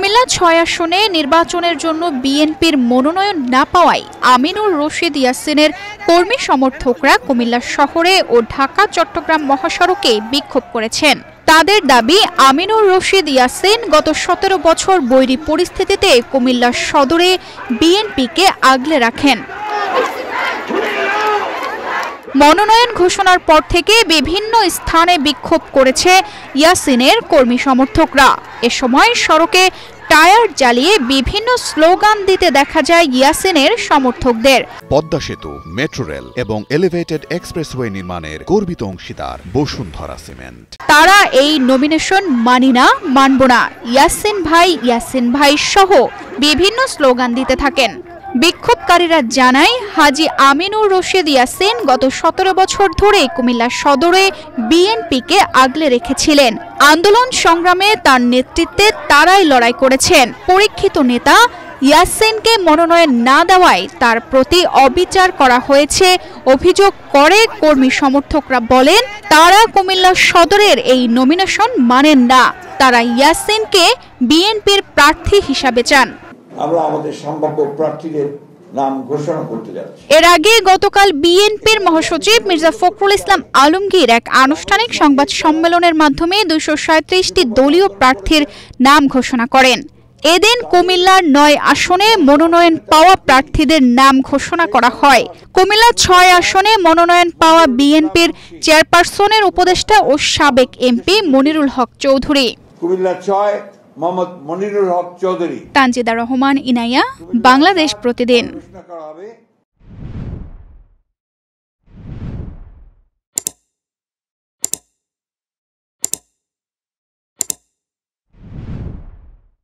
কুমিল্লা ৬ আসনে নির্বাচনের জন্য বিএনপির মনোনয়ন না পাওয়ায় আমিনুর রশিদ ইয়াসিনের কর্মী সমর্থকরা কুমিল্লা শহরে ও ঢাকা চট্টগ্রাম মহাসড়কে বিক্ষোভ করেছেন। তাদের দাবি, আমিনুর রশিদ ইয়াসিন গত ১৭ বছর বৈরী পরিস্থিতিতে কুমিল্লা সদরে বিএনপিকে আগলে রাখেন। মনোনয়ন ঘোষণার পর থেকে বিভিন্ন স্থানে বিক্ষোভ করেছে ইয়াসিনের কর্মী সমর্থকরা। এ সময় সড়কে টায়ার জ্বালিয়ে বিভিন্ন স্লোগান দিতে দেখা যায় ইয়াসিনের সমর্থকদের। পদ্মা সেতু, মেট্রো রেল এবং এলিভেটেড এক্সপ্রেসওয়ে নির্মাণের গর্বিত অংশীদার বসুন্ধরা সিমেন্ট। তারা এই নমিনেশন মানি না, মানব না, ইয়াসিন ভাই সহ বিভিন্ন স্লোগান দিতে থাকেন। বিক্ষোভকারীরা জানায়, হাজী আমিনুর রশিদ ইয়াসিন গত ১৭ বছর ধরে কুমিল্লা সদরে বিএনপিকে আগলে রেখেছিলেন। আন্দোলন সংগ্রামে তার নেতৃত্বে তারাই লড়াই করেছেন। পরীক্ষিত নেতা ইয়াসিনকে মনোনয়ন না দেওয়ায় তার প্রতি অবিচার করা হয়েছে অভিযোগ করে কর্মী সমর্থকরা বলেন, তারা কুমিল্লা সদরের এই নমিনেশন মানেন না। তারা ইয়াসিনকে বিএনপির প্রার্থী হিসাবে চান। আমরা আমাদের সম্ভাব্য প্রার্থীদের নাম ঘোষণা করতে যাচ্ছি। এর আগে গতকাল বিএনপির মহাসচিব মির্জা ফখরুল ইসলাম আলমগীর এক আনুষ্ঠানিক সংবাদ সম্মেলনের মাধ্যমে ২৩৭টি দলীয় প্রার্থীর নাম ঘোষণা করেন। এদিন কুমিল্লার ৯ আসনে মনোনয়ন পাওয়া প্রার্থীদের নাম ঘোষণা করা হয়। কুমিল্লা ৬ আসনে মনোনয়ন পাওয়া বিএনপির চেয়ারপারসনের উপদেষ্টা ও সাবেক এমপি মনিরুল হক চৌধুরী। কুমিল্লা ৬ মোহাম্মদ মনিরুল হক চৌধুরী। তানজিদা রহমান, ইনাইয়া, বাংলাদেশ প্রতিদিন।